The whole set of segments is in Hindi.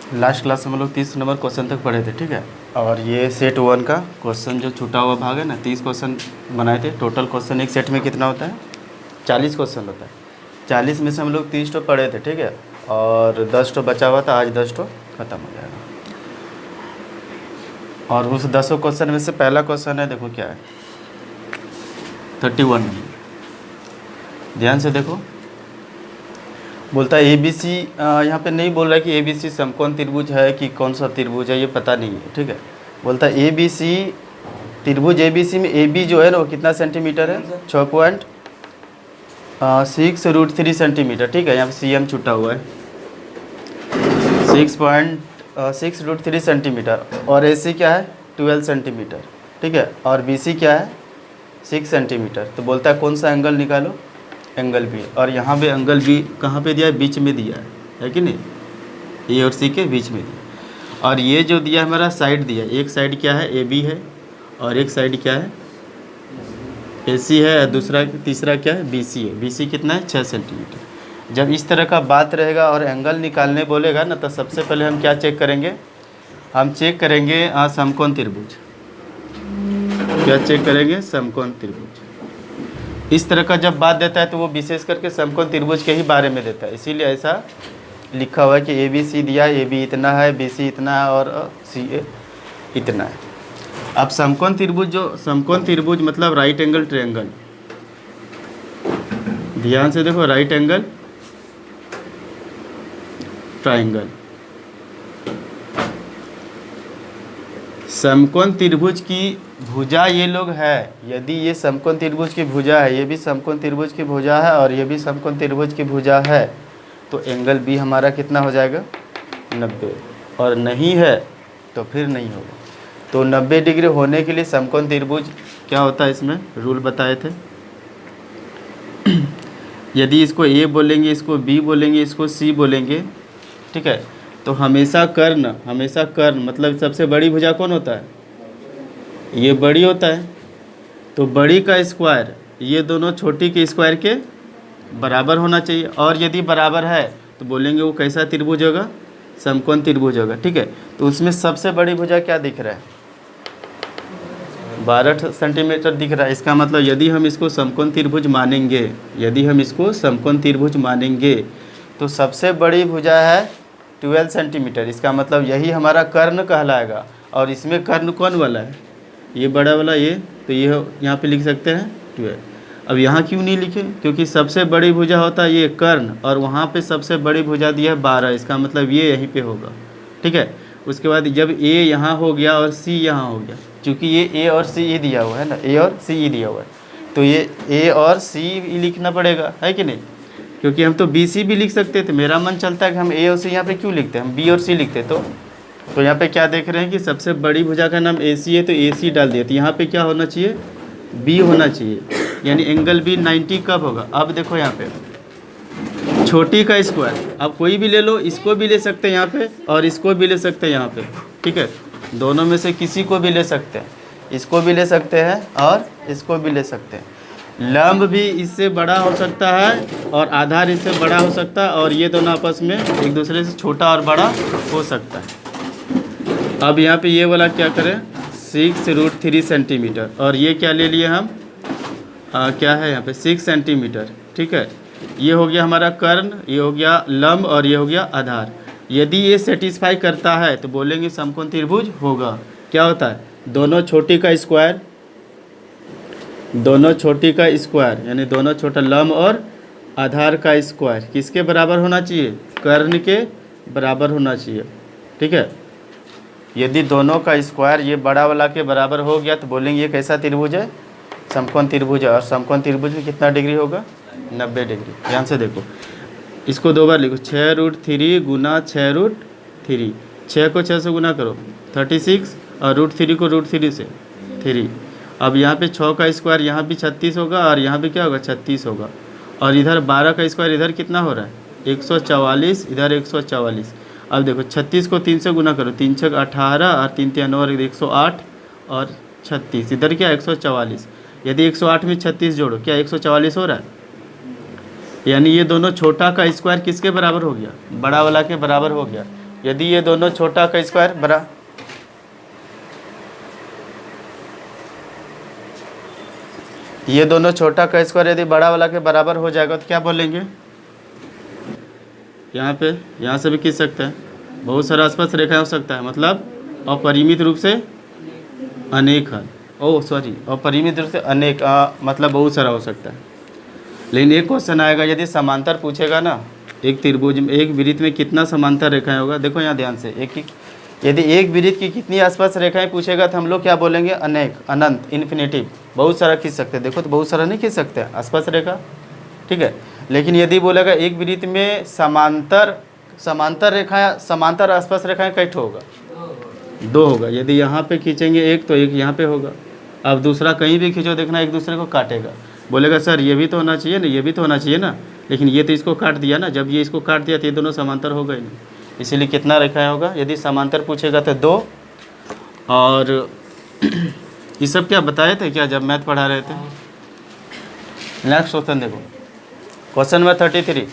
लास्ट क्लास में हम लोग 30 नंबर क्वेश्चन तक पढ़े थे, ठीक है। और ये सेट 1 का क्वेश्चन जो छूटा हुआ भाग है ना, 30 क्वेश्चन बनाए थे। टोटल क्वेश्चन एक सेट में कितना होता है? 40 क्वेश्चन होता है। 40 में से हम लोग 30 तो पढ़े थे, ठीक है। और 10 तो बचा हुआ था, आज 10 तो खत्म हो जाएगा। और उस 10 क्वेश्चन में से पहला क्वेश्चन है, देखो क्या है, 31 नंबर। ध्यान से देखो, बोलता है ABC। यहाँ पे नहीं बोल रहा है कि ABC समकोण त्रिभुज है कि कौन सा त्रिभुज है, ये पता नहीं है, ठीक है। बोलता है ABC त्रिभुज ABC में AB जो है ना वो कितना सेंटीमीटर है? 6.6√3 सेंटीमीटर, ठीक है। यहाँ पे CM छुटा हुआ है, 6.6√3 सेंटीमीटर। और AC क्या है? 12 सेंटीमीटर, ठीक है। और BC क्या है? 6 सेंटीमीटर। तो बोलता है कौन सा एंगल निकालो? Angle B। और यहाँ पे एंगल B कहाँ पे दिया है? बीच में दिया है कि नहीं? A और C के बीच में दिया। और ये जो दिया है हमारा साइड दिया है, एक साइड क्या है? AB है, और एक साइड क्या है? AC है, और दूसरा तीसरा क्या है? BC है। BC कितना है? 6 सेंटीमीटर। जब इस तरह का बात रहेगा और एंगल निकालने बोलेगा ना, तो सबसे पहले हम क्या चेक करेंगे? हम चेक करेंगे समकोण त्रिभुज। क्या चेक करेंगे? समकोण त्रिभुज। इस तरह का जब बात देता है तो वो विशेष करके समकोण त्रिभुज के ही बारे में देता है, इसीलिए ऐसा लिखा हुआ है कि ABC दिया है, AB इतना है, BC इतना है, और CA इतना है। अब समकोण त्रिभुज, जो समकोण त्रिभुज मतलब राइट एंगल ट्रायंगल, ध्यान से देखो, राइट एंगल ट्रायंगल, समकोण त्रिभुज की भुजा ये लोग है। यदि ये समकोण त्रिभुज की भुजा है, ये भी समकोण त्रिभुज की भुजा है, और ये भी समकोण त्रिभुज की भुजा है, तो एंगल B हमारा कितना हो जाएगा? 90। और नहीं है तो फिर नहीं होगा। तो 90 डिग्री होने के लिए समकोण त्रिभुज क्या होता है, इसमें रूल बताए थे। यदि इसको A बोलेंगे, इसको B बोलेंगे, इसको C बोलेंगे, ठीक है, तो हमेशा कर्ण मतलब सबसे बड़ी भुजा कौन होता है? ये बड़ी होता है। तो बड़ी का स्क्वायर ये दोनों छोटी के स्क्वायर के बराबर होना चाहिए। और यदि बराबर है तो बोलेंगे वो कैसा त्रिभुज होगा? समकोण त्रिभुज होगा, ठीक है। तो उसमें सबसे बड़ी भुजा क्या दिख रहा है? 12 सेंटीमीटर दिख रहा है। इसका मतलब यदि हम इसको समकोण त्रिभुज मानेंगे, तो सबसे बड़ी भुजा है 12 सेंटीमीटर। इसका मतलब यही हमारा कर्ण कहलाएगा। और इसमें कर्ण कौन वाला है? ये बड़ा वाला, ये तो ये यहाँ पे लिख सकते हैं 12। अब यहाँ क्यों नहीं लिखे? क्योंकि सबसे बड़ी भुजा होता है ये कर्ण, और वहाँ पे सबसे बड़ी भुजा दिया है 12। इसका मतलब ये यहीं पे होगा, ठीक है। उसके बाद जब A यहाँ हो गया और C यहाँ हो गया, क्योंकि ये A और C ही दिया हुआ है ना, A और C ही दिया हुआ है, तो ये A और C लिखना पड़ेगा, है कि नहीं? क्योंकि हम तो BC भी लिख सकते थे। मेरा मन चलता है कि हम A और C यहाँ पे क्यों लिखते हैं, हम B और C लिखते। तो यहाँ पे क्या देख रहे हैं कि सबसे बड़ी भुजा का नाम AC है, तो AC डाल दिया। तो यहाँ पे क्या होना चाहिए? B होना चाहिए। यानी एंगल B 90 कब होगा? अब देखो यहाँ पे छोटी का स्क्वायर, अब कोई भी ले लो, इसको भी ले सकते हैं यहाँ पे, और इसको भी ले सकते हैं यहाँ पे, ठीक है। दोनों में से किसी को भी ले सकते हैं, इसको भी ले सकते हैं और इसको भी ले सकते हैं। लंब भी इससे बड़ा हो सकता है और आधार इससे बड़ा हो सकता है, और ये दोनों आपस में एक दूसरे से छोटा और बड़ा हो सकता है। अब यहाँ पे ये वाला क्या करें? 6√3 सेंटीमीटर, और ये क्या ले लिए हम? क्या है यहाँ पे? 6 सेंटीमीटर, ठीक है। ये हो गया हमारा कर्ण, ये हो गया लंब, और ये हो गया आधार। यदि ये सेटिस्फाई करता है तो बोलेंगे समकोण त्रिभुज होगा। क्या होता है? दोनों छोटी का स्क्वायर यानी दोनों छोटा लंब और आधार का स्क्वायर किसके बराबर होना चाहिए? कर्ण के बराबर होना चाहिए, ठीक है। यदि दोनों का स्क्वायर ये बड़ा वाला के बराबर हो गया तो बोलेंगे ये कैसा त्रिभुज है? समकोण त्रिभुज है। और समकोण त्रिभुज में कितना डिग्री होगा? 90 डिग्री। ध्यान से देखो, इसको 2 बार लिखो, 6√3 गुना 6√3। 6 को 6 से गुना करो 36, और √3 को √3 से 3। अब यहाँ पे 6 का स्क्वायर यहाँ भी 36 होगा, और यहाँ भी क्या होगा? 36 होगा। और इधर 12 का स्क्वायर इधर कितना हो रहा है? 144, इधर 144। अब देखो 36 को 3 से गुना करो, 3 छक 18, और 3 तिया 9, 108, और 36, इधर क्या? 144। यदि 108 में 36 जोड़ो, क्या 144 हो रहा है? यानी ये दोनों छोटा का स्क्वायर किसके बराबर हो गया? बड़ा वाला के बराबर हो गया। यदि ये दोनों छोटा का स्क्वायर बड़ा, ये दोनों छोटा का स्क्वायर यदि बड़ा वाला के बराबर हो जाएगा तो क्या बोलेंगे? यहाँ पे यहाँ से भी खींच सकते हैं, बहुत सारा आसपास रेखा हो सकता है, मतलब अपरिमित रूप से अनेक है, अपरिमित रूप से अनेक मतलब बहुत सारा हो सकता है। लेकिन एक क्वेश्चन आएगा, यदि समांतर पूछेगा ना, एक त्रिभुज में एक वृत्त में कितना समांतर रेखाएं होगा, देखो यहाँ ध्यान से, यदि एक वृत्त की कितनी आसपास रेखाएं पूछेगा तो हम लोग क्या बोलेंगे? अनेक, अनंत, इन्फिनिटिव, बहुत सारा खींच सकते हैं। देखो तो बहुत सारा नहीं खींच सकते आसपास रेखा, ठीक है। लेकिन यदि बोलेगा एक वृत्त में समांतर रेखाएं, समांतर आसपास रेखाएं कैसे होगा? 2 होगा। यदि यहाँ पे खींचेंगे एक तो एक यहाँ पे होगा। अब दूसरा कहीं भी खींचो, देखना एक दूसरे को काटेगा, बोलेगा सर ये भी तो होना चाहिए ना, ये भी तो होना चाहिए ना, लेकिन ये तो इसको काट दिया ना, जब ये इसको काट दिया तो ये दोनों समांतर हो गए नहीं, इसीलिए कितना रेखाएं होगा? यदि समांतर पूछेगा तो 2। और ये सब क्या बताए थे क्या जब मैथ पढ़ा रहे थे? नेक्स्ट क्वेश्चन देखो, क्वेश्चन नंबर 33।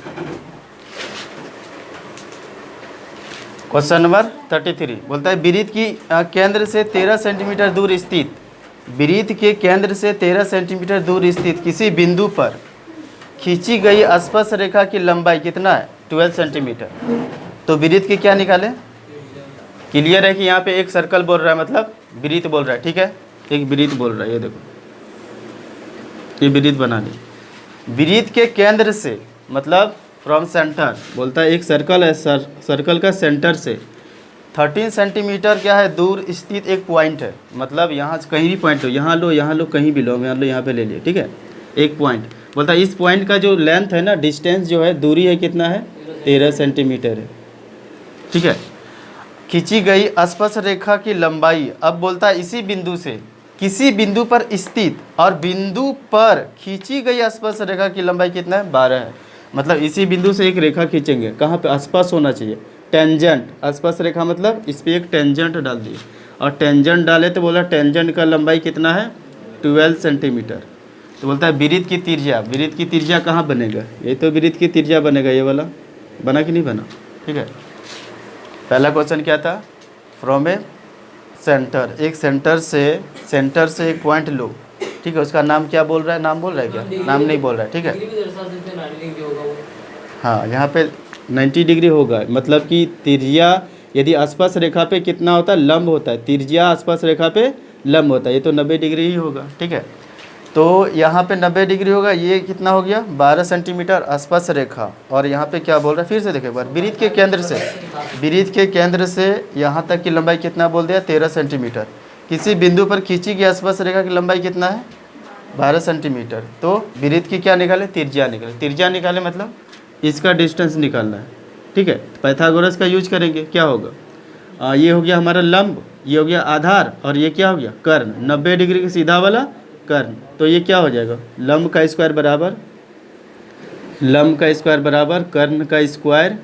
क्वेश्चन नंबर 33 बोलता है वृत्त की केंद्र से 13 सेंटीमीटर दूर स्थित, वृत्त के केंद्र से 13 सेंटीमीटर दूर स्थित किसी बिंदु पर खींची गई स्पर्श रेखा की लंबाई कितना है? 12 सेंटीमीटर। तो वृत्त की क्या निकाले? क्लियर है कि यहाँ पे एक सर्कल बोल रहा है, मतलब वृत्त बोल रहा है, ठीक है, एक वृत्त बोल रहा है, ये देखो ये वृत्त बना ली। वृत्त के केंद्र से मतलब फ्रॉम सेंटर, बोलता है एक सर्कल है, सर्कल का सेंटर से 13 सेंटीमीटर क्या है दूर स्थित एक पॉइंट है, मतलब यहाँ से कहीं भी पॉइंट लो, यहाँ लो, कहीं भी लो, मान लो यहाँ पे ले लिए, ठीक है, एक पॉइंट। बोलता है इस पॉइंट का जो लेंथ है ना, डिस्टेंस जो है, दूरी है कितना है? 13 सेंटीमीटर है, ठीक है। खींची गई स्पर्श रेखा की लंबाई, अब बोलता है इसी बिंदु से किसी बिंदु पर स्थित, और बिंदु पर खींची गई स्पर्श रेखा की लंबाई कितना है? 12 है। मतलब इसी बिंदु से एक रेखा खींचेंगे, कहाँ पे? स्पर्श होना चाहिए, टेंजेंट, स्पर्श रेखा मतलब इस पर एक टेंजेंट डाल दिए, और टेंजेंट डाले तो बोला टेंजेंट का लंबाई कितना है? 12 सेंटीमीटर। तो बोलता है वृत्त की त्रिज्या, वृत्त की त्रिज्या कहाँ बनेगा? ये तो वृत्त की त्रिज्या बनेगा, ये वाला बना कि नहीं बना? ठीक है। पहला क्वेश्चन क्या था? फ्रॉम ए सेंटर, एक सेंटर से एक पॉइंट लो, ठीक है, उसका नाम क्या बोल रहा है? नाम बोल रहा है क्या? नाम नहीं बोल रहा है, ठीक है। हाँ, यहाँ पे 90 डिग्री होगा, मतलब कि त्रिज्या यदि आसपास रेखा पे कितना होता है? लंब होता है, त्रिज्या आसपास रेखा पे लंब होता है, ये तो 90 डिग्री ही होगा, ठीक है। तो यहाँ पे 90 डिग्री होगा, ये कितना हो गया? 12 सेंटीमीटर आसपास रेखा। और यहाँ पे क्या बोल रहा है? फिर से देखें एक बार, वृत्त के केंद्र से यहाँ तक की लंबाई कितना बोल दिया? 13 सेंटीमीटर। किसी बिंदु पर खींची गई आसपास रेखा की लंबाई कितना है? 12 सेंटीमीटर। तो वृत्त की क्या निकाले? त्रिज्या निकाले। त्रिज्या निकाले मतलब इसका डिस्टेंस निकालना है, ठीक है। पाइथागोरस का यूज करेंगे, क्या होगा? ये हो गया हमारा लंब, ये हो गया आधार, और ये क्या हो गया? कर्ण। 90 डिग्री का सीधा वाला कर्ण, तो ये क्या हो जाएगा? लंब का स्क्वायर बराबर कर्ण का स्क्वायर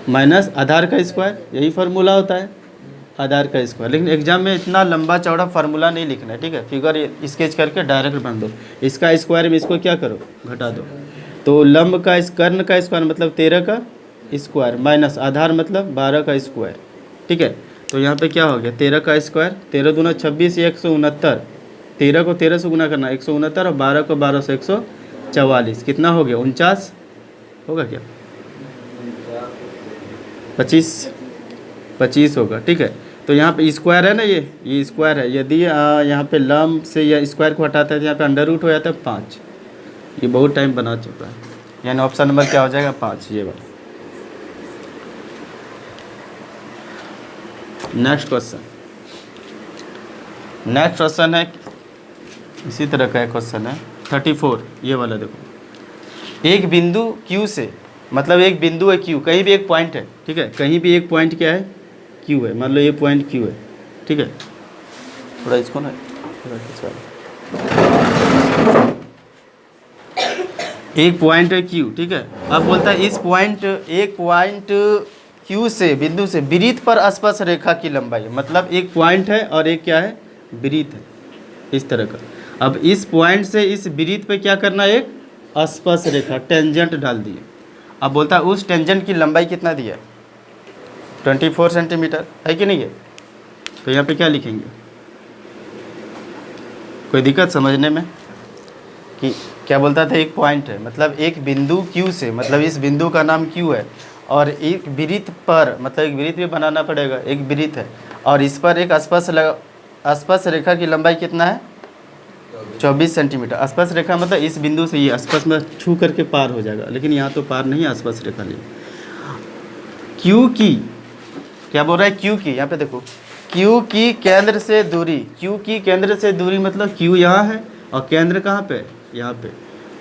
माइनस आधार का स्क्वायर, यही फार्मूला होता है, आधार का स्क्वायर। लेकिन एग्जाम में इतना लंबा चौड़ा फार्मूला नहीं लिखना है, ठीक है। फिगर स्केच करके डायरेक्ट बना दो, इसका स्क्वायर में इसको क्या करो? घटा दो। तो लंब का कर्ण का स्क्वायर मतलब 13 का स्क्वायर माइनस आधार मतलब 12 का स्क्वायर, ठीक है। तो यहाँ पे क्या हो गया? 13 का स्क्वायर, 13 दूना 26, 169, 13 को 13 से गुना करना 169, और 12 को 12 से 144, कितना हो गया? 49 होगा क्या? 25 होगा, ठीक है। तो यहाँ पे स्क्वायर है ना, ये स्क्वायर है, यदि यहाँ पे लंब से या स्क्वायर को हटाते हैं तो यहाँ पे अंडर रूट हो जाता है 5। ये बहुत टाइम बना चुका है, यानी ऑप्शन नंबर क्या हो जाएगा? 5, ये वाला। नेक्स्ट क्वेश्चन है, इसी तरह का एक क्वेश्चन है 34, ये वाला देखो। एक बिंदु Q से, मतलब एक बिंदु है Q, कहीं भी एक पॉइंट है, ठीक है, कहीं भी एक पॉइंट क्या है? Q है, मान लो ये पॉइंट Q है, ठीक है। थोड़ा इसको ना एक पॉइंट है Q, ठीक है। अब बोलता है एक पॉइंट Q से, बिंदु से वृत्त पर स्पर्श रेखा की लंबाई, मतलब एक पॉइंट है और एक क्या है? वृत्त है, इस तरह का। अब इस पॉइंट से इस वृत्त पे क्या करना? एक स्पर्श रेखा, टेंजेंट डाल दिए। अब बोलता है उस टेंजेंट की लंबाई कितना दिया है? 24 सेंटीमीटर है कि नहीं है। तो यहाँ पे क्या लिखेंगे, कोई दिक्कत समझने में कि क्या बोलता था, एक पॉइंट है मतलब एक बिंदु Q से, मतलब इस बिंदु का नाम Q है और एक वृत्त पर, मतलब एक वृत्त भी बनाना पड़ेगा, एक वृत्त है और इस पर एक स्पर्श रेखा की लंबाई कितना है 24 सेंटीमीटर। स्पर्श रेखा मतलब इस बिंदु से ये स्पर्श में छू करके पार हो जाएगा, लेकिन यहाँ तो पार नहीं है स्पर्श रेखा लिए। Q की क्या बोल रहा है, Q की यहाँ पे देखो, Q की केंद्र से दूरी, Q की केंद्र से दूरी मतलब Q यहाँ है और केंद्र कहाँ पे, यहाँ पे,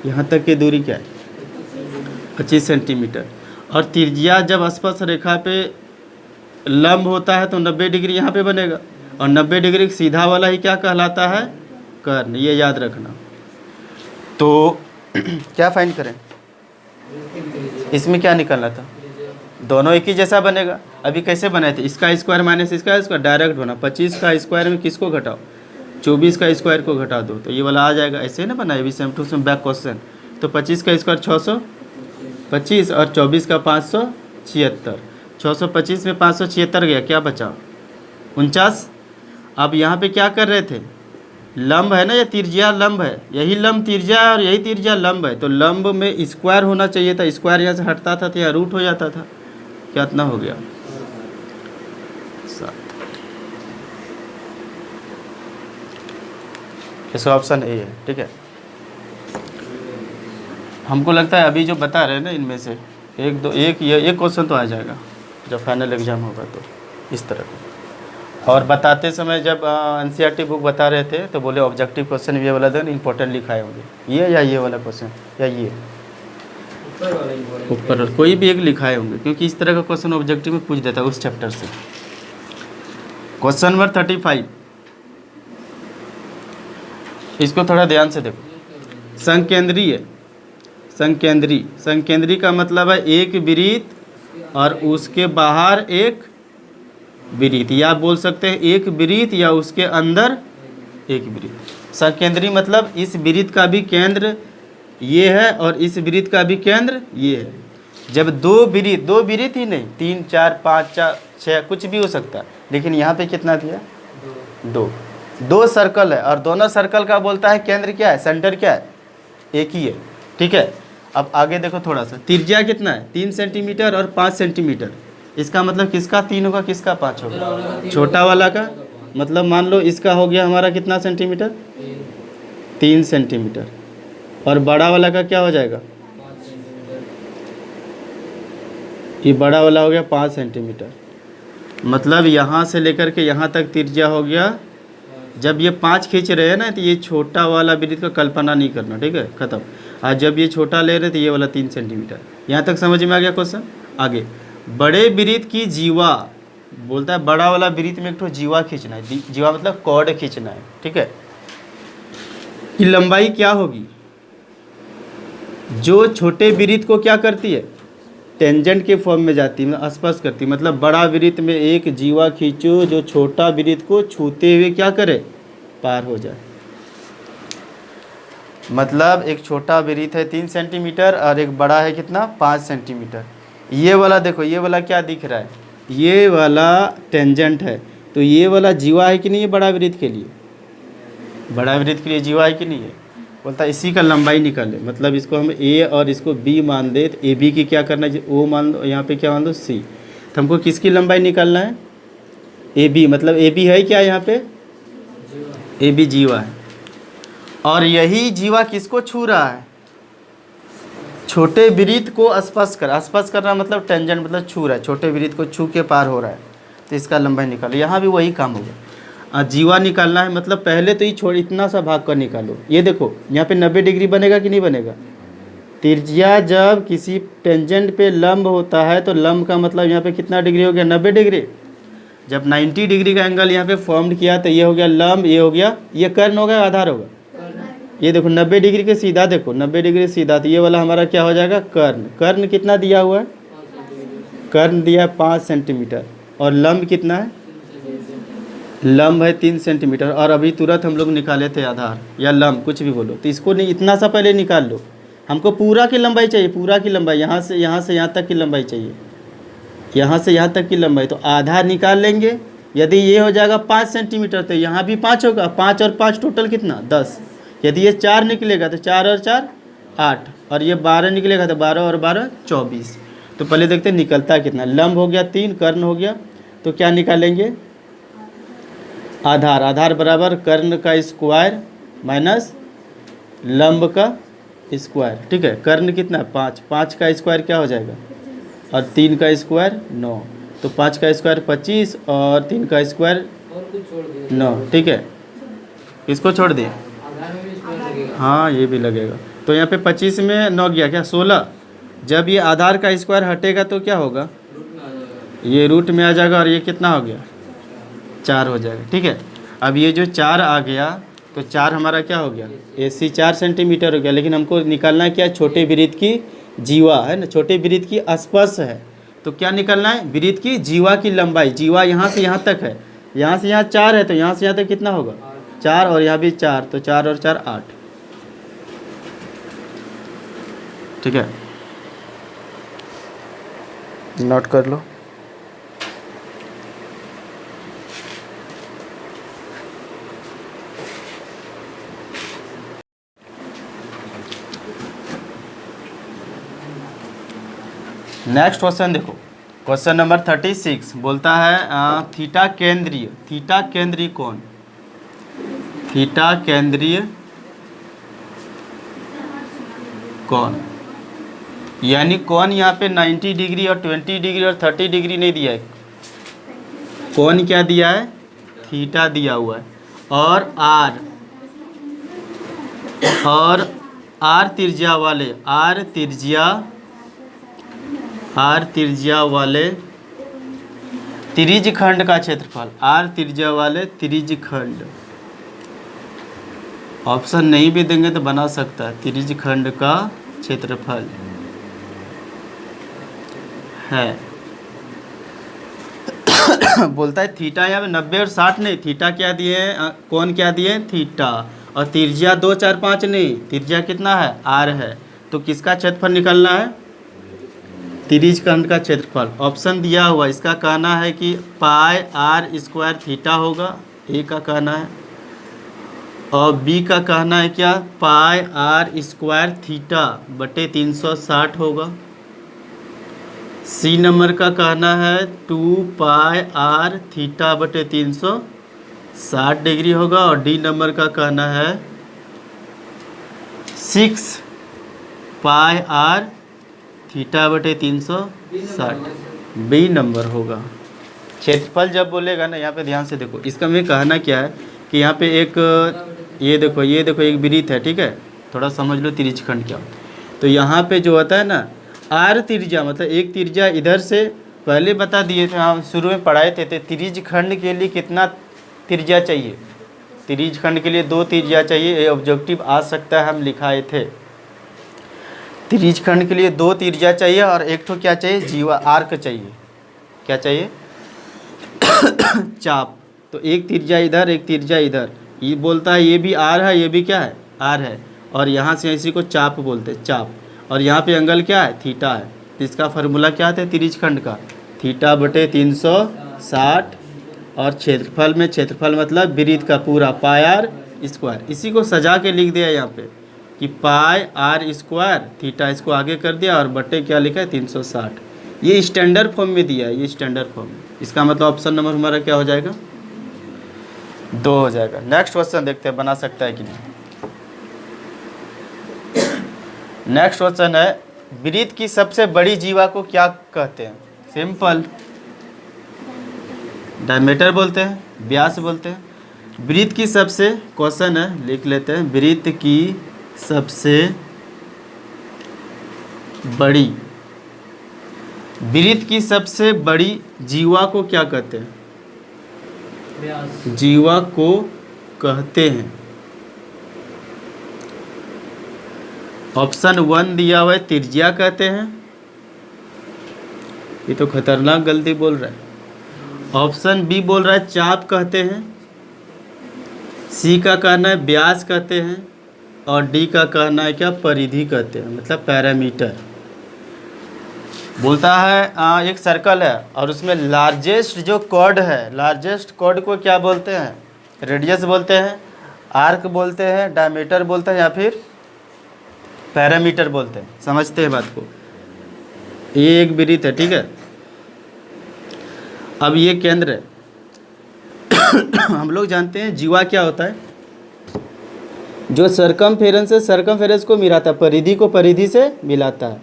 यहाँ तक की दूरी क्या है 25 सेंटीमीटर। और त्रिज्या जब स्पर्श रेखा पे लंब होता है तो 90 डिग्री यहाँ पे बनेगा और 90 डिग्री सीधा वाला ही क्या कहलाता है, कर्ण, ये याद रखना। तो क्या फाइंड करें, इसमें क्या निकलना था, दोनों एक ही जैसा बनेगा। अभी कैसे बनाए थे, इसका स्क्वायर माइनस इसका स्क्वायर, डायरेक्ट बना। 25 का स्क्वायर में किसको घटाओ, 24 का स्क्वायर को घटा दो तो ये वाला आ जाएगा। ऐसे ही ना बनाए अभी same to same back question. तो 25 का स्क्वायर 625 और 24 का 576, 625 में 576 गया, क्या बचा 49। अब यहाँ पे क्या कर रहे थे, लंब है ना, ये त्रिज्या लंब है, यही लंब त्रिज्या है और यही त्रिज्या लंब है। तो लंब में स्क्वायर होना चाहिए था, स्क्वायर यहाँ से हटता था तो यहाँ रूट हो जाता था, क्या इतना हो गया 7। इसका ऑप्शन ए है, ठीक है। हमको लगता है अभी जो बता रहे हैं ना इनमें से एक क्वेश्चन तो आ जाएगा जब फाइनल एग्जाम होगा तो इस तरह का। और बताते समय जब NCERT बुक बता रहे थे तो बोले ऑब्जेक्टिव क्वेश्चन ये वाला देन इंपॉर्टेंट लिखाए होंगे, ये या ये वाला क्वेश्चन या ये ऊपर कोई भी एक लिखाए होंगे, क्योंकि इस तरह का क्वेश्चन ऑब्जेक्टिव में पूछ देता है उस चैप्टर से। क्वेश्चन नंबर 35, इसको थोड़ा ध्यान से देखो। संकेंद्री का मतलब है एक वृत्त और उसके बाहर एक वृत्त, या बोल सकते हैं एक वृत्त या उसके अंदर एक वृत्त। संकेंद्री मतलब इस वृत्त का भी केंद्र ये है और इस वृत्त का भी केंद्र ये है। जब दो वृत्त ही नहीं, 3 4 5 6 कुछ भी हो सकता है, लेकिन यहाँ पे कितना दिया, दो सर्कल है और दोनों सर्कल का बोलता है केंद्र क्या है, सेंटर क्या है, एक ही है, ठीक है। अब आगे देखो थोड़ा सा, त्रिज्या कितना है 3 सेंटीमीटर और 5 सेंटीमीटर। इसका मतलब किसका 3 होगा, किसका 5 होगा, छोटा वाला का। मतलब मान लो इसका हो गया हमारा कितना सेंटीमीटर, 3 सेंटीमीटर, और बड़ा वाला का क्या हो जाएगा, ये बड़ा वाला हो गया 5 सेंटीमीटर। मतलब यहाँ से लेकर के यहाँ तक त्रिज्या हो गया। जब ये 5 खींच रहे हैं ना तो ये छोटा वाला वृत्त का कल्पना नहीं करना, ठीक है, खत्म। और जब ये छोटा ले रहे तो ये वाला 3 सेंटीमीटर। यहाँ तक समझ में आ गया क्वेश्चन। आगे, बड़े वृत्त की जीवा, बोलता है बड़ा वाला वृत्त में एक तो जीवा खींचना है, जीवा मतलब कॉर्ड खींचना है, ठीक है। कि लंबाई क्या होगी, जो छोटे वृत्त को क्या करती है, टेंजेंट के फॉर्म में जाती है, स्पर्श करती है। मतलब बड़ा वृत्त में एक जीवा खींचो जो छोटा वृत्त को छूते हुए क्या करे, पार हो जाए। मतलब एक छोटा वृत्त है 3 सेंटीमीटर और एक बड़ा है कितना 5 सेंटीमीटर। ये वाला देखो, ये वाला क्या दिख रहा है, ये वाला टेंजेंट है, तो ये वाला जीवा है कि नहीं है, बड़ा वृत्त के लिए, बड़ा वृत्त के लिए जीवा है कि नहीं है। बोलता है इसी का लंबाई निकाले, मतलब इसको हम ए और इसको बी मान दे, तो ए बी की क्या करना है, ओ मान दो, यहाँ पे क्या मान दो सी। तो हमको किसकी लंबाई निकालना है, ए बी। मतलब ए बी है क्या, यहाँ पे ए बी जीवा है और यही जीवा किसको छू रहा है, छोटे वृत्त को स्पर्श करना मतलब टेंजेंट मतलब छू रहा है, छोटे वृत्त को छू के पार हो रहा है, तो इसका लंबाई निकालो। यहाँ भी वही काम होगा, जीवा निकालना है। मतलब पहले तो ये इतना सा भाग कर निकालो। ये देखो यहाँ पे 90 डिग्री बनेगा कि नहीं बनेगा। त्रिज्या जब किसी टेंजेंट पे लंब होता है तो लंब का मतलब यहाँ पे कितना डिग्री हो गया, 90 डिग्री। जब 90 डिग्री का एंगल यहाँ पे फॉर्म किया तो ये हो गया लंब, ये हो गया, ये कर्ण होगा, आधार होगा। ये देखो 90 डिग्री के सीधा, देखो 90 डिग्री सीधा, तो ये वाला हमारा क्या हो जाएगा, कर्ण। कर्ण कितना दिया हुआ है, कर्ण दिया है 5 सेंटीमीटर और लंब कितना है, लंब है 3 सेंटीमीटर। और अभी तुरंत हम लोग निकाले थे आधार या लंब, कुछ भी बोलो, तो इसको नहीं, इतना सा पहले निकाल लो। हमको पूरा की लंबाई चाहिए, पूरा की लंबाई, यहाँ से यहाँ तक की लंबाई चाहिए। यहाँ से यहाँ तक की लंबाई, तो आधा निकाल लेंगे। यदि ये हो जाएगा 5 सेंटीमीटर तो यहाँ भी 5 होगा, 5 और 5 टोटल कितना 10। यदि ये 4 निकलेगा तो 4 और 4 8, और ये 12 निकलेगा तो 12 और 12 24। तो पहले देखते हैं निकलता कितना। लंब हो गया 3, कर्ण हो गया, तो क्या निकालेंगे आधार। आधार बराबर कर्ण का स्क्वायर माइनस लंब का स्क्वायर, ठीक है। कर्ण कितना 5, 5 का स्क्वायर क्या हो जाएगा, और 3 का स्क्वायर 9, तो 5 का स्क्वायर 25 और 3 का स्क्वायर 9, ठीक है। इसको छोड़ दिए, हाँ ये भी लगेगा। तो यहाँ पे 25 में 9 गया क्या 16। जब ये आधार का स्क्वायर हटेगा तो क्या होगा, ये रूट में आ जाएगा, और ये कितना हो गया 4 हो जाएगा, ठीक है। अब ये जो 4 आ गया तो 4 हमारा क्या हो गया AC 4 सेंटीमीटर हो गया। लेकिन हमको निकालना क्या है, छोटे वृत्त की जीवा है ना, छोटे वृत्त की स्पर्श है। तो क्या निकालना है, वृत्त की जीवा की लंबाई। जीवा यहाँ से यहाँ तक है, यहाँ से यहाँ 4 है, तो यहाँ से यहाँ तक कितना होगा 4, और यहाँ भी 4, तो 4 और 4 8, ठीक है। नोट कर लो। नेक्स्ट क्वेश्चन देखो, क्वेश्चन नंबर 36 बोलता है थीटा केंद्रीय। थीटा केंद्रीय कोण, थीटा केंद्रीय कोण, यानी कोण यहाँ पे 90 डिग्री और 20 डिग्री और 30 डिग्री नहीं दिया है। कोण क्या दिया है, थीटा दिया हुआ है, और आर त्रिज्या वाले, आर त्रिज्या वाले त्रिज्य खंड का क्षेत्रफल, आर त्रिज्या वाले त्रिज्य खंड। ऑप्शन नहीं भी देंगे तो बना सकता है, त्रिज्य खंड का क्षेत्रफल है। बोलता है थीटा, यहाँ पे 90 और 60 नहीं, थीटा क्या दिए हैं, कौन क्या दिए हैं थीटा, और त्रिज्या 2 4 5 नहीं, त्रिज्या कितना है आर है। तो किसका क्षेत्रफल निकालना है, त्रिज्य खंड का क्षेत्रफल। ऑप्शन दिया हुआ, इसका कहना है कि पाई आर स्क्वायर थीटा होगा, ए का कहना है, और बी का कहना है क्या पाई आर स्क्वायर थीटा बटे 360 होगा। सी नंबर का कहना है 2 पाई आर थीटा बटे 360 डिग्री होगा, और डी नंबर का कहना है 6 पाई आर थीटा बटे 360, बी नंबर होगा। क्षेत्रफल जब बोलेगा ना, यहाँ पे ध्यान से देखो, इसका मैं कहना क्या है कि यहाँ पे एक ये देखो एक वृत्त है, ठीक है। थोड़ा समझ लो त्रिज्य खंड क्या होता है। तो यहाँ पे जो होता है ना आर त्रिज्या, मतलब एक त्रिज्या इधर से पहले बता दिए थे, हम शुरू में पढ़ाए थे। त्रिज्य खंड के लिए कितना त्रिज्या चाहिए, त्रिज्य खंड के लिए 2 त्रिज्या चाहिए। ये ऑब्जेक्टिव आ सकता है, हम लिखाए थे। त्रिज्य खंड के लिए 2 त्रिज्या चाहिए, और एक तो क्या चाहिए जीवा आर्क चाहिए। क्या चाहिए चाप। तो एक त्रिज्या इधर, एक त्रिज्या इधर। ये बोलता है ये भी आर है, ये भी क्या है आर है, और यहाँ से इसी को चाप बोलते हैं, चाप। और यहाँ पे एंगल क्या है थीटा है। तो इसका फार्मूला क्या है त्रिज्य खंड का, थीटा बटे 360, और क्षेत्रफल में, क्षेत्रफल मतलब वृत्त का पूरा पाई आर स्क्वायर। इसी को सजा के लिख दिया यहाँ पे कि पाई आर स्क्वायर थीटा, इसको आगे कर दिया, और बटे क्या लिखा है 360। ये स्टैंडर्ड फॉर्म में दिया है, ये स्टैंडर्ड फॉर्म में। इसका मतलब ऑप्शन नंबर हमारा क्या हो जाएगा 2 हो जाएगा। नेक्स्ट क्वेश्चन देखते हैं बना सकता है कि नहीं। नेक्स्ट क्वेश्चन है वृत्त की सबसे बड़ी जीवा को क्या कहते हैं। सिंपल, डायमीटर बोलते हैं, व्यास बोलते हैं। वृत्त की सबसे, क्वेश्चन है लिख लेते हैं, वृत्त की सबसे बड़ी, वृत्त की सबसे बड़ी जीवा को क्या कहते हैं, जीवा को कहते हैं। ऑप्शन 1 दिया हुआ है त्रिज्या कहते हैं, ये तो खतरनाक गलती बोल रहा है। ऑप्शन बी बोल रहा है चाप कहते हैं, सी का कहना है व्यास कहते हैं, और डी का कहना है क्या परिधि कहते हैं, मतलब पैरामीटर। बोलता है एक सर्कल है और उसमें लार्जेस्ट जो कॉर्ड है, लार्जेस्ट कॉर्ड को क्या बोलते हैं? रेडियस बोलते हैं, आर्क बोलते हैं, डायमीटर बोलते हैं, या फिर पैरामीटर बोलते हैं। समझते हैं बात को? ये एक वृत्त है, ठीक है। अब ये केंद्र है। हम लोग जानते हैं जीवा क्या होता है, जो सरकमफेरेंस से सरकमफेरेंस को मिलाता है, परिधि को परिधि से मिलाता है,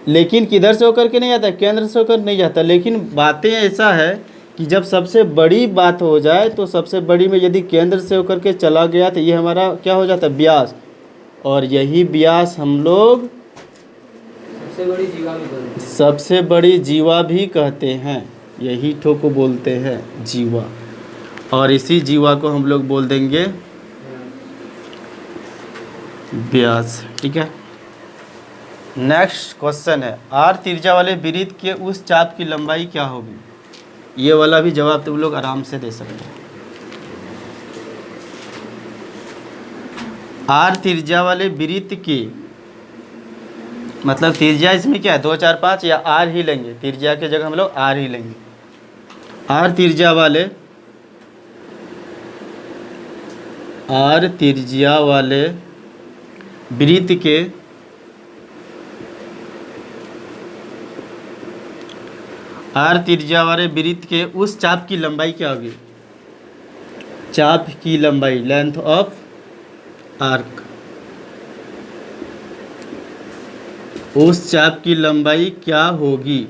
लेकिन किधर से होकर के नहीं आता, केंद्र से होकर नहीं जाता। लेकिन बातें ऐसा है कि जब सबसे बड़ी बात हो जाए तो सबसे बड़ी में यदि केंद्र से होकर के चला गया तो ये हमारा क्या हो जाता है, व्यास। और यही व्यास हम लोग सबसे बड़ी जीवा भी कहते हैं। यही ठो को बोलते हैं जीवा, और इसी जीवा को हम लोग बोल देंगे व्यास, ठीक है। नेक्स्ट क्वेश्चन है, आर त्रिज्या वाले वृत्त के उस चाप की लंबाई क्या होगी? ये वाला भी जवाब तुम लोग आराम से दे सकते हो। आर त्रिज्या वाले वृत्त की, मतलब त्रिज्या इसमें क्या है, 2 4 5, या आर ही लेंगे, त्रिज्या के जगह हम लोग आर ही लेंगे। आर त्रिज्या वाले वृत्त के वृत्त के उस चाप की लंबाई क्या होगी? चाप की लंबाई, लेंथ ऑफ आर्क, उस चाप की लंबाई क्या होगी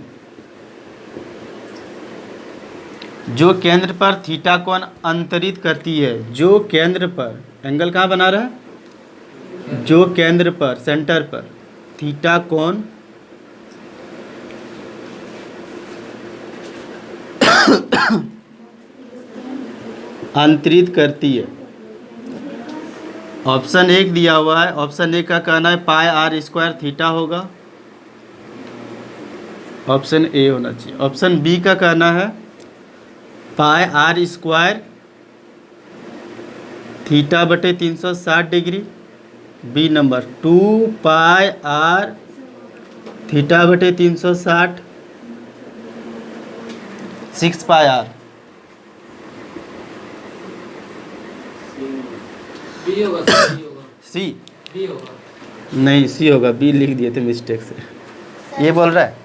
जो केंद्र पर थीटा कोण अंतरित करती है? जो केंद्र पर, एंगल कहाँ बना रहा है, जो केंद्र पर, सेंटर पर थीटा कोण अंतरित करती है। ऑप्शन 1 दिया हुआ है, ऑप्शन 1 का कहना है पाई आर स्क्वायर थीटा होगा, ऑप्शन ए होना चाहिए। ऑप्शन बी का कहना है पाई आर स्क्वायर थीटा बटे 360 degree. B number 2 pi R theta बटे 360, 6 पाई आर। बी होगा, सी बी होगा, नहीं, सी होगा, बी लिख दिए थे मिस्टेक से। ये बोल रहा है,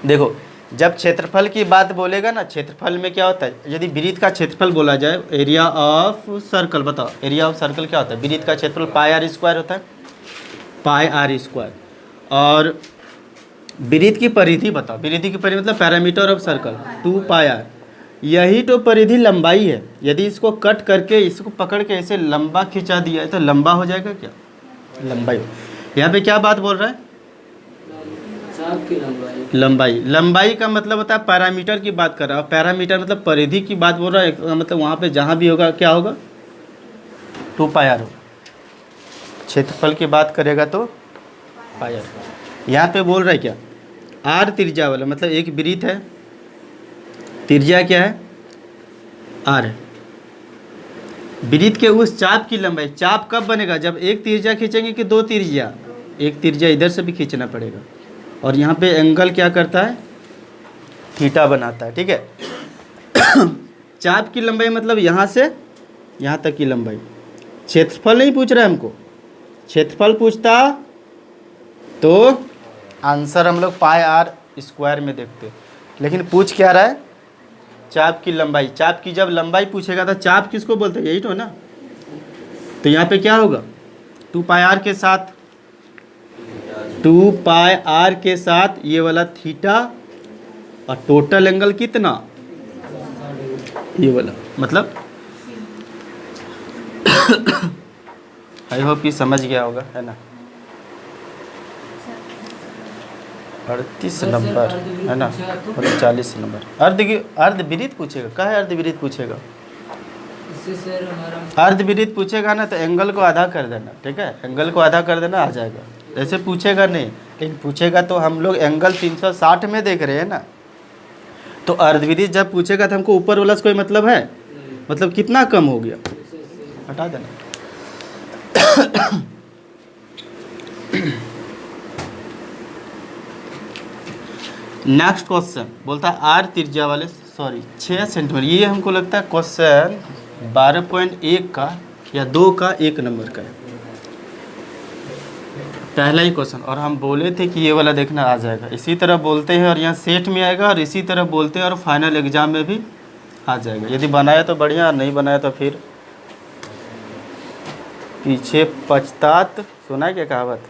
देखो जब क्षेत्रफल की बात बोलेगा ना, क्षेत्रफल में क्या होता है, यदि वृत्त का क्षेत्रफल बोला जाए, एरिया ऑफ सर्कल, बताओ एरिया ऑफ सर्कल क्या होता है? वृत्त का क्षेत्रफल पाई आर स्क्वायर होता है, पाई आर स्क्वायर। और वृत्त की परिधि बताओ, वृत्त की परिधि मतलब parameter of circle 2 pi R. यही तो परिधि लंबाई है। यदि इसको कट करके, इसको पकड़ के ऐसे लंबा खिंचा दिया है तो लंबा हो जाएगा क्या, लंबाई। यहाँ पे क्या बात बोल रहा है, चाप की लंबाई। लंबाई का मतलब होता है पैरामीटर की बात कर रहा है, और पैरामीटर मतलब परिधि की बात बोल रहा है, मतलब वहाँ पे जहाँ भी होगा क्या होगा, 2 पाई आर होगा। क्षेत्रफल की बात करेगा तो पाई आर। यहाँ पे बोल रहा है क्या, आर त्रिज्या वाला, मतलब एक वृत्त है, त्रिज्या क्या है, आर है। वृत्त के उस चाप की लंबाई, चाप कब बनेगा, जब एक त्रिज्या खींचेंगे कि 2 त्रिज्या, एक त्रिज्या इधर से भी खींचना पड़ेगा। और यहाँ पे एंगल क्या करता है, थीटा बनाता है, ठीक है। चाप की लंबाई मतलब यहाँ से यहाँ तक की लंबाई। क्षेत्रफल नहीं पूछ रहा है हमको, क्षेत्रफल पूछता तो आंसर हम लोग पाई आर स्क्वायर में देखते, लेकिन पूछ क्या रहा है, चाप की लंबाई। चाप की जब लंबाई पूछेगा तो चाप किसको बोलते हैं, यही तो ना। तो यहाँ पे क्या होगा, 2 पाई आर के साथ, 2 पाई आर के साथ ये वाला थीटा, और टोटल एंगल कितना, ये वाला, मतलब आई होप कि समझ गया होगा, है ना। 38 नंबर है ना, मतलब 40 नंबर। अर्धवृत्त पूछेगा, क्या है अर्धवृत्त पूछेगा, इससे सर हमारा अर्धवृत्त पूछेगा ना तो एंगल को आधा कर देना, ठीक है, एंगल को आधा कर देना, आ जाएगा। ऐसे पूछेगा नहीं, लेकिन पूछेगा तो हम लोग एंगल 360 में देख रहे हैं ना, तो अर्धवृत्त जब पूछेगा तो हमको ऊपर वाला से कोई मतलब है, मतलब कितना कम हो गया, हटा देना। नेक्स्ट क्वेश्चन बोलता है आर त्रिज्या वाले 6 सेंटीमीटर, ये हमको लगता है क्वेश्चन 12.1 का या 2 का 1 नंबर का है, पहला ही क्वेश्चन। और हम बोले थे कि ये वाला देखना आ जाएगा, इसी तरह बोलते हैं और यहाँ सेट में आएगा और इसी तरह बोलते हैं और फाइनल एग्जाम में भी आ जाएगा। यदि बनाया तो बढ़िया, और नहीं बनाया तो फिर पीछे पछतात। सुना है क्या कहावत,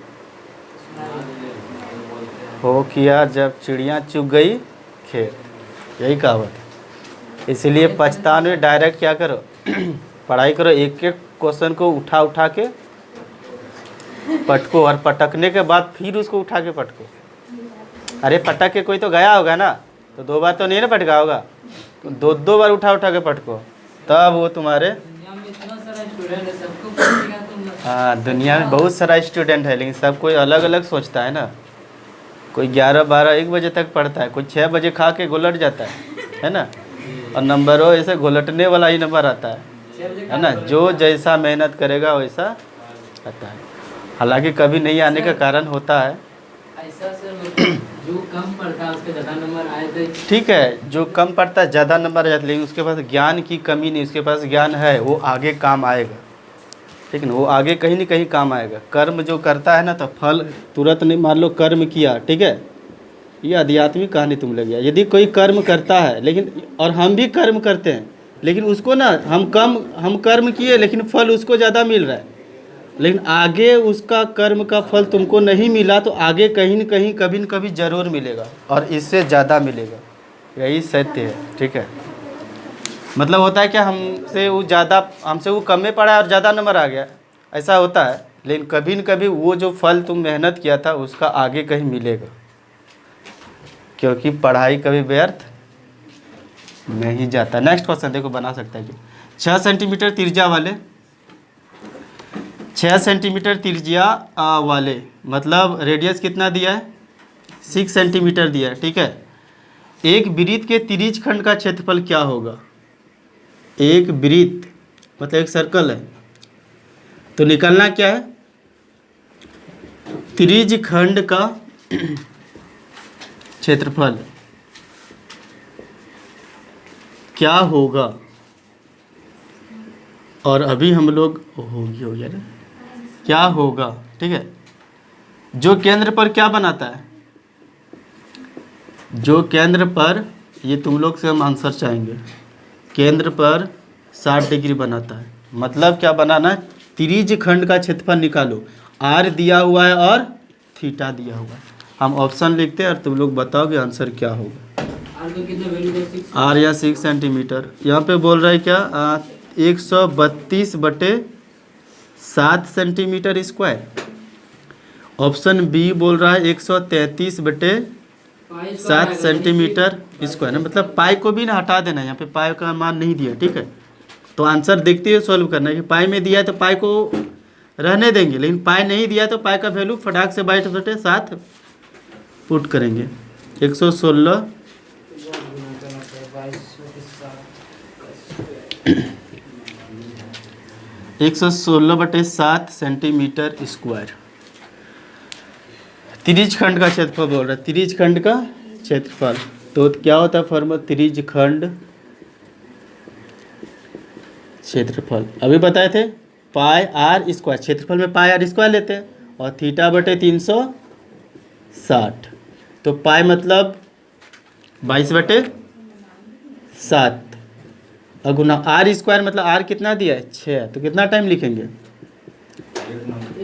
हो किया जब चिड़िया चुग गई खेत, यही कहावत है। इसलिए पछताने डायरेक्ट क्या करो पढ़ाई करो, एक एक क्वेश्चन को उठा उठा के पटको, और पटकने के बाद फिर उसको उठा के पटको। अरे पटक के कोई तो गया होगा ना, तो 2 बार तो नहीं ना पटका होगा, तो 2 बार उठा उठा के पटको, तब वो तुम्हारे। दुनिया में इतना सारा स्टूडेंट है, सबको पढ़ेगा तुम। हाँ, दुनिया में बहुत सारा स्टूडेंट है, लेकिन सब कोई अलग अलग सोचता है ना। कोई 11, 12, 1 बजे तक पढ़ता है, कोई 6 बजे खा के घुलट जाता है ना। और नंबरों ऐसे घुलटने वाला ही नंबर आता है ना। जो जैसा मेहनत करेगा वैसा आता है। हालांकि कभी नहीं आने का कारण होता है ऐसा सर, मतलब जो कम पढ़ता है उसके ज़्यादा नंबर आए थे। ठीक है, जो कम पढ़ता है ज़्यादा नंबर आ जाता है, लेकिन उसके पास ज्ञान की कमी नहीं, उसके पास ज्ञान है, वो आगे काम आएगा। ठीक है ना, वो आगे कहीं ना कहीं काम आएगा। कर्म जो करता है ना, तो फल तुरंत नहीं। मान लो कर्म किया, ठीक है, ये आध्यात्मिक कहानी तुम लग गया। यदि कोई कर्म करता है, लेकिन और हम भी कर्म करते हैं, लेकिन उसको ना हम कर्म किए लेकिन फल उसको ज़्यादा मिल रहा है, लेकिन आगे उसका कर्म का फल तुमको नहीं मिला, तो आगे कहीं न कहीं कभी न कभी ज़रूर मिलेगा, और इससे ज़्यादा मिलेगा। यही सत्य है। ठीक है, मतलब होता है क्या, हमसे वो कम में पढ़ा है और ज़्यादा नंबर आ गया, ऐसा होता है। लेकिन कभी न कभी वो जो फल तुम मेहनत किया था उसका आगे कहीं मिलेगा, क्योंकि पढ़ाई कभी व्यर्थ नहीं जाता। नेक्स्ट क्वेश्चन देखो, बना सकता है कि 6 सेंटीमीटर त्रिज्या वाले, 6 सेंटीमीटर त्रिज्या वाले, मतलब रेडियस कितना दिया है, 6 सेंटीमीटर दिया है। ठीक है, एक वृत्त के त्रिज्य खंड का क्षेत्रफल क्या होगा। एक वृत्त मतलब एक सर्कल है, तो निकलना क्या है, त्रिज्य खंड का क्षेत्रफल क्या होगा। और अभी हम लोग हो गया ना, क्या होगा। ठीक है, जो केंद्र पर क्या बनाता है, जो केंद्र पर, ये तुम लोग से हम आंसर चाहेंगे, केंद्र पर 60 डिग्री बनाता है। मतलब क्या बनाना है, त्रिज्य खंड का क्षेत्रफल निकालो। आर दिया हुआ है और थीटा दिया हुआ है। हम ऑप्शन लिखते हैं और तुम लोग बताओगे आंसर क्या होगा। आर का कितना वैल्यू है, 6? आर या 6 सेंटीमीटर, यहाँ पे बोल रहा है क्या, 132/7 सेंटीमीटर स्क्वायर। ऑप्शन बी बोल रहा है 133/7 सेंटीमीटर स्क्वायर है। मतलब पाई को भी ना हटा देना, यहाँ पे पाई का मान नहीं दिया। ठीक है, तो आंसर देखते हुए सॉल्व करना है कि पाई में दिया है तो पाई को रहने देंगे, लेकिन पाई नहीं दिया है तो पाई का वैल्यू फटाक से 22/7 पुट करेंगे। 116 116/7 सेंटीमीटर स्क्वायर। त्रिज्य खंड का क्षेत्रफल बोल रहा है, त्रिज्य खंड का क्षेत्रफल। तो क्या होता है फॉर्मूला, त्रिज्य खंड क्षेत्रफल अभी बताए थे, पाई आर स्क्वायर। क्षेत्रफल में पाई आर स्क्वायर लेते हैं, और θ/360। तो पाई मतलब 22/7, और गुना आर स्क्वायर मतलब आर कितना दिया है, 6। तो कितना टाइम लिखेंगे,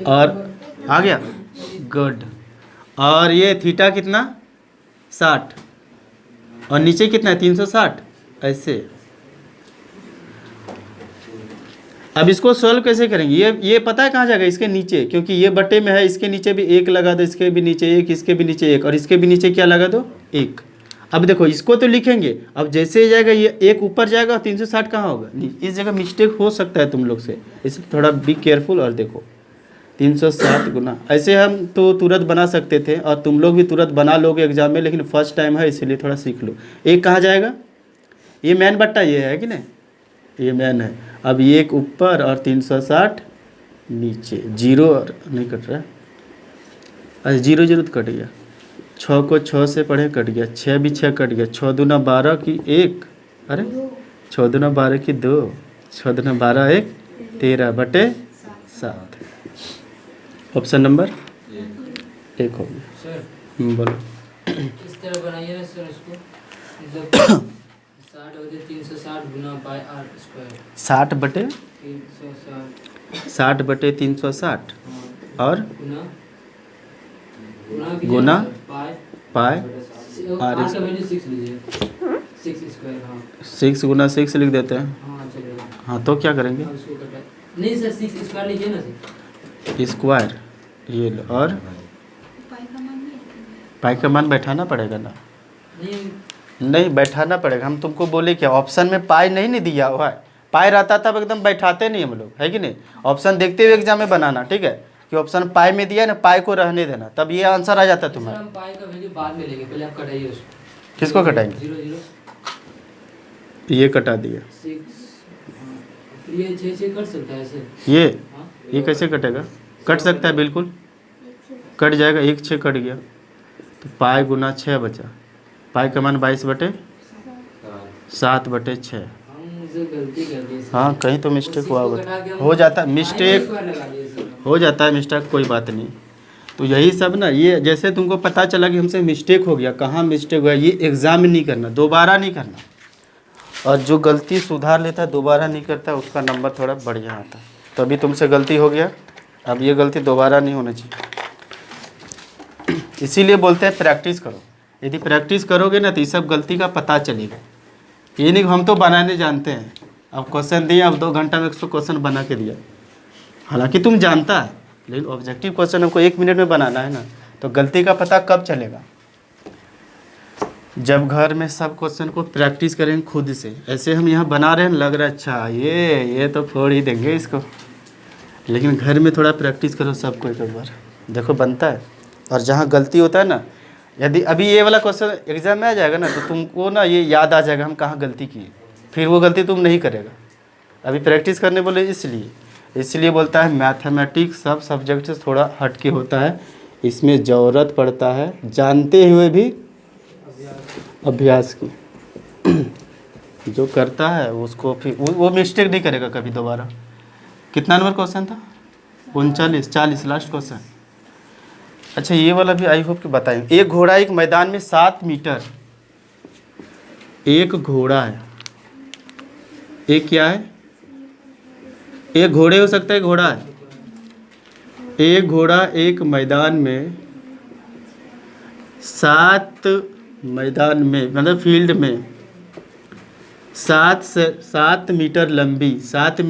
और आ गया, गुड। और ये थीटा कितना, 60, और नीचे कितना है, 360। ऐसे अब इसको सॉल्व कैसे करेंगे, ये पता है कहाँ जाएगा, इसके नीचे, क्योंकि ये बटे में है, इसके नीचे भी 1 लगा दो, इसके भी नीचे 1, इसके भी नीचे 1, और इसके भी नीचे क्या लगा दो, 1। अब देखो इसको तो लिखेंगे, अब जैसे ही जाएगा ये 1 ऊपर जाएगा, 360 कहाँ होगा, इस जगह मिस्टेक हो सकता है तुम लोग से, इसलिए थोड़ा बी केयरफुल। और देखो 360 गुना, ऐसे हम तो तुरंत बना सकते थे, और तुम लोग भी तुरंत बना लोगे एग्जाम में, लेकिन फर्स्ट टाइम है इसलिए थोड़ा सीख लो। 1 कहाँ जाएगा, ये मैन बट्टा ये है कि नहीं, ये मैन है। अब ये 1 ऊपर और 360 नीचे, 0 नहीं कट रहा है, अच्छा 0 0 तो कट गया, 6 को 6 से पढ़े कट गया, 6 भी 6 कट गया, 6 दूना 12 की 1, अरे 6 दूना 12 की 2, 6 दूना 12 1 13/7। ऑप्शन नंबर 1 हो गया। सर बोलो। इस तरह बनाइए ना सर उसको, मतलब 60/360 गुना बाय आर स्क्वायर। 60/360 360 और गुना गुना बाय पाई आर का वैल्यू 6 लीजिए, 6 स्क्वायर। हाँ 6 गुना 6 लिख देते हैं। हाँ चलेगा। हाँ तो क्या करेंगे, अब इसको कटा नहीं सर, 6 स्क्वायर लीजिए ना सर। स्क्वायर ये लो, और पाई का मान बैठाना पड़ेगा ना, नहीं नहीं बैठाना पड़ेगा। हम तुमको बोले क्या, ऑप्शन में पाई नहीं दिया हुआ है, पाई रहता तब एकदम बैठाते नहीं हम लोग, है कि नहीं। ऑप्शन देखते हुए एग्जाम में बनाना, ठीक है, कि ऑप्शन पाई में दिया है ना, पाई को रहने देना, तब ये आंसर आ जाता है सर तुम्हारा। हम पाई का वैल्यू बाद में लेंगे, पहले आप कटाइए उसको। किसको कटाएंगे, 0 0 ये कटा दिया, 6। फिर ये 6 कट सकता है ऐसे। हाँ ये कैसे कटेगा, कट सकता है बिल्कुल, कट जाएगा, 1 6 कट गया, तो पाई गुना 6 बचा, पाई का मान 22/7/6। हमसे गलती कर दी सर। हाँ कहीं तो मिस्टेक हुआ उसी को कटा के होगा, हम हो जाता है पाई मिस्टेक, स्क्वायर लगा दिए सर। हो जाता है मिस्टेक, कोई बात नहीं। तो यही सब ना, ये जैसे तुमको पता चला कि हमसे मिस्टेक हो गया, कहाँ मिस्टेक हुआ, ये एग्ज़ाम में नहीं करना, दोबारा नहीं करना। और जो गलती सुधार लेता है, दोबारा नहीं करता, उसका नंबर थोड़ा बढ़िया आता है। तो अभी तुमसे गलती हो गया, अब ये गलती दोबारा नहीं होनी चाहिए। इसीलिए बोलते हैं प्रैक्टिस करो, यदि प्रैक्टिस करोगे ना तो ये सब गलती का पता चलेगा। ये नहीं हम तो बनाने जानते हैं, अब क्वेश्चन दिए, अब 2 घंटा में 100 क्वेश्चन बना के दिया, हालांकि तुम जानता है, लेकिन ऑब्जेक्टिव क्वेश्चन हमको 1 मिनट में बनाना है ना, तो गलती का पता कब चलेगा, जब घर में सब क्वेश्चन को प्रैक्टिस करेंगे खुद से। ऐसे हम यहाँ बना रहे हैं, लग रहा है अच्छा ये तो फोड़ ही देंगे इसको, लेकिन घर में थोड़ा प्रैक्टिस करो सबको एक बार, देखो बनता है। और जहाँ गलती होता है ना, यदि अभी ये वाला क्वेश्चन एग्जाम में आ जाएगा ना, तो तुमको ना ये याद आ जाएगा हम कहाँ गलती किए, फिर वो गलती तुम नहीं करेगा। अभी प्रैक्टिस करने बोले इसलिए बोलता है मैथमेटिक्स सब सब्जेक्ट से थोड़ा हट के होता है, इसमें ज़रूरत पड़ता है जानते हुए भी अभ्यास की। जो करता है उसको फिर वो मिस्टेक नहीं करेगा कभी दोबारा। कितना नंबर क्वेश्चन था, 39 40 लास्ट क्वेश्चन। अच्छा ये वाला भी आई होप कि बताएंगे। एक घोड़ा एक मैदान में 7 मीटर, एक घोड़ा है, एक क्या है, एक घोड़े हो सकता है, घोड़ा है। एक घोड़ा एक मैदान में 7 मैदान में मतलब फील्ड में 7 मीटर लंबी 7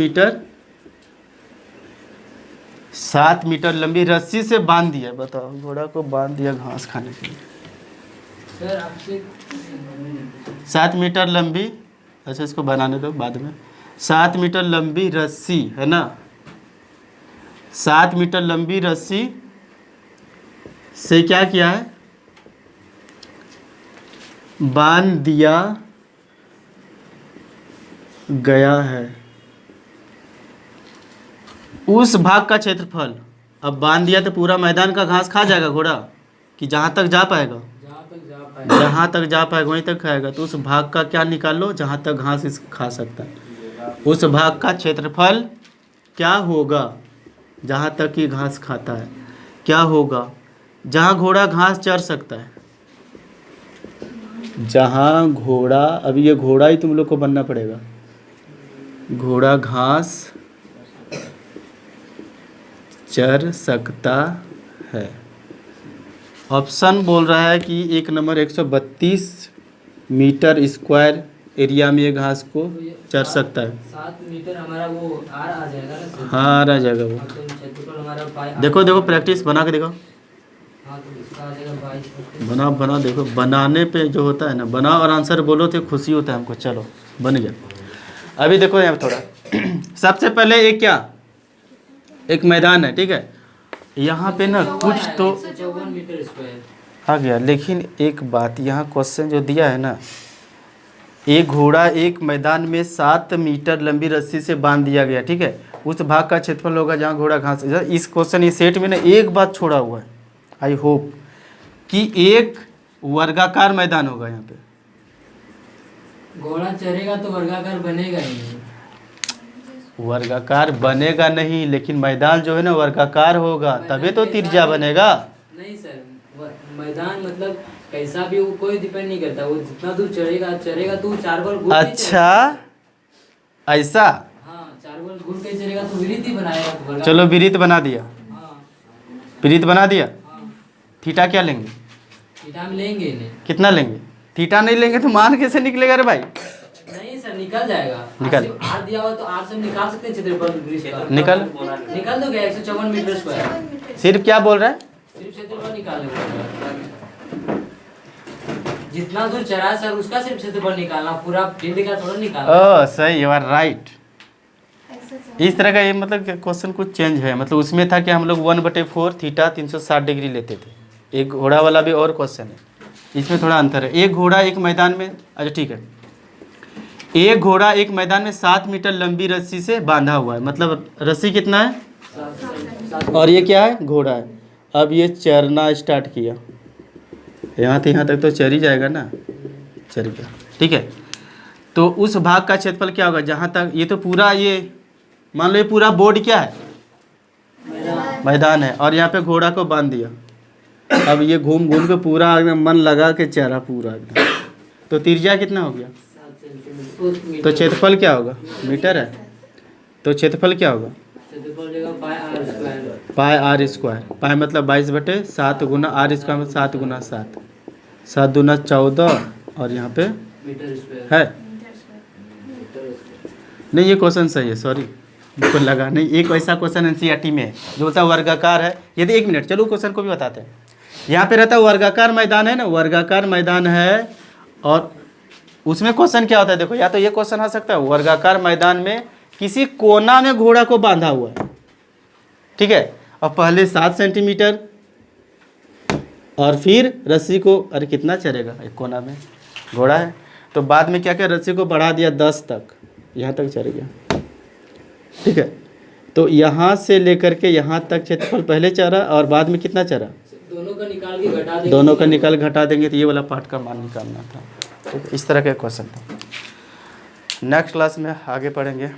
मीटर लंबी रस्सी से बांध दिया। बताओ, घोड़ा को बांध दिया घास खाने के लिए। सर आपसे 7 मीटर लंबी, अच्छा इसको बनाने दो बाद में। 7 मीटर लंबी रस्सी है ना, 7 मीटर लंबी रस्सी से क्या किया है, बांध दिया गया है। उस भाग का क्षेत्रफल, अब बांध दिया तो पूरा मैदान का घास खा जाएगा घोड़ा, कि जहाँ तक जा पाएगा, जहाँ तक जा पाएगा वहीं तक खाएगा। तो उस भाग का क्या निकाल लो, जहाँ तक घास इस खा सकता है। उस भाग का क्षेत्रफल क्या होगा, जहाँ तक ये घास खाता है, क्या होगा, जहाँ घोड़ा घास चर सकता है। जहाँ घोड़ा, अभी ये घोड़ा ही तुम लोग को बनना पड़ेगा, घोड़ा घास चर सकता है। ऑप्शन बोल रहा है कि 1 नंबर 132 मीटर स्क्वायर एरिया में ये घास को चर सकता है। 7 मीटर हमारा वो आर आ जाएगा ना सर। हाँ आ जाएगा वो। तो क्षेत्रफल हमारा पाई देखो प्रैक्टिस बना के देखो, हाँ तो इसका आ जाएगा 22। बना देखो, बनाने पे जो होता है ना, बनाओ और आंसर बोलो तो खुशी होता है हमको। चलो बन गया। अभी देखो यहाँ थोड़ा सबसे पहले एक क्या, एक मैदान है, ठीक है। यहाँ पे ना कुछ तो 54 मीटर स्क्वायर आ गया, लेकिन एक बात, यहाँ क्वेश्चन जो दिया है ना, एक घोड़ा एक मैदान में 7 मीटर लंबी रस्सी से बांध दिया गया, ठीक है। उस भाग का क्षेत्रफल होगा जहाँ घोड़ा घास। इस क्वेश्चन, इस सेट में ना एक बात छोड़ा हुआ है, आई होप कि एक वर्गाकार मैदान होगा यहाँ पे। घोड़ा चरेगा तो वर्गाकार बनेगा ही नहीं। वर्गाकार बनेगा नहीं, लेकिन मैदान जो है ना वर्गाकार होगा, तभी तो तिरछा बनेगा। नहीं सर, मैदान मतलब कैसा भी, वो कोई डिपेंड नहीं करता, वो जितना दूर चरेगा तो 4 बार घूर के अच्छा ऐसा, हाँ 4 बार घूर के चलेगा तो विरीत ही बनाएगा तो वर्गाकार। चलो विरीत बना दिया, हाँ विरीत बना दिया। हाँ, थीटा क्या लेंगे? थीटा हम लेंगे नहीं। कितना लेंगे? थीटा नहीं लेंगे तो मान कैसे निकलेगा रे भाई? नहीं सर, निकल जाएगा। निकल। आर दिया हुआ तो आर से हम निकाल सकते हैं क्षेत्रफल का। निकाल दोगे 154 मीटर स्क्वायर। सिर्फ क्या बोल रहा है? सिर्फ क्षेत्रफल निकाल लोगे। जितना दूर चरा है सर उसका सिर्फ क्षेत्रफल निकालना, पूरा फील्ड का थोड़ा निकालना। ओह सही, यू आर राइट। इस तरह का ये मतलब क्वेश्चन कुछ चेंज है, मतलब उसमें था कि हम लोग 1/4 थीटा 360 डिग्री लेते थे। एक घोड़ा वाला भी और क्वेश्चन है, इसमें थोड़ा अंतर है। एक घोड़ा एक मैदान में, अच्छा ठीक है, एक घोड़ा एक मैदान में 7 मीटर लंबी रस्सी से बांधा हुआ है, मतलब रस्सी कितना है और ये क्या है? घोड़ा है। अब ये चरना स्टार्ट किया, यहाँ तक तो चर ही जाएगा ना, चर गया, ठीक है। तो उस भाग का क्षेत्रफल क्या होगा जहाँ तक, ये तो पूरा, ये मान लो ये पूरा बोर्ड क्या है? मैदान है, और यहाँ पे घोड़ा को बांध दिया। अब ये घूम घूम के पूरा एकदम मन लगा के चरा पूरा एकदम, तो त्रिज्या कितना हो गया? तो क्षेत्रफल क्या होगा? मीटर है, तो क्षेत्रफल क्या होगा? पाई आर स्क्वायर। पाई मतलब 22/7 गुना आर स्क्वायर मतलब 7 गुना 7, 7 दूना 14, और यहाँ पे है नहीं, ये क्वेश्चन सही है, सॉरी मुझको लगा नहीं। एक ऐसा क्वेश्चन एनसीईआरटी में है जो बोलता है वर्गाकार है, यदि 1 मिनट चलो क्वेश्चन को भी बताते हैं। यहाँ पे रहता है वर्गाकार मैदान है ना, वर्गाकार मैदान है, और उसमें क्वेश्चन क्या होता है? देखो, या तो ये क्वेश्चन आ सकता है वर्गाकार मैदान में किसी कोना में घोड़ा को बांधा हुआ है, ठीक है, और पहले 7 सेंटीमीटर और फिर रस्सी को, अरे कितना चलेगा एक कोना में घोड़ा है, तो बाद में क्या क्या रस्सी को बढ़ा दिया 10 तक, यहाँ तक चल गया, ठीक है। तो यहाँ से लेकर के यहाँ तक क्षेत्रफल पहले चरा और बाद में कितना चरा? दोनों का निकाल के घटा देंगे। दोनों का निकाल घटा देंगे तो ये वाला पार्ट का मान निकालना था, ठीक है। इस तरह का क्वेश्चन था। नेक्स्ट क्लास में आगे पढ़ेंगे।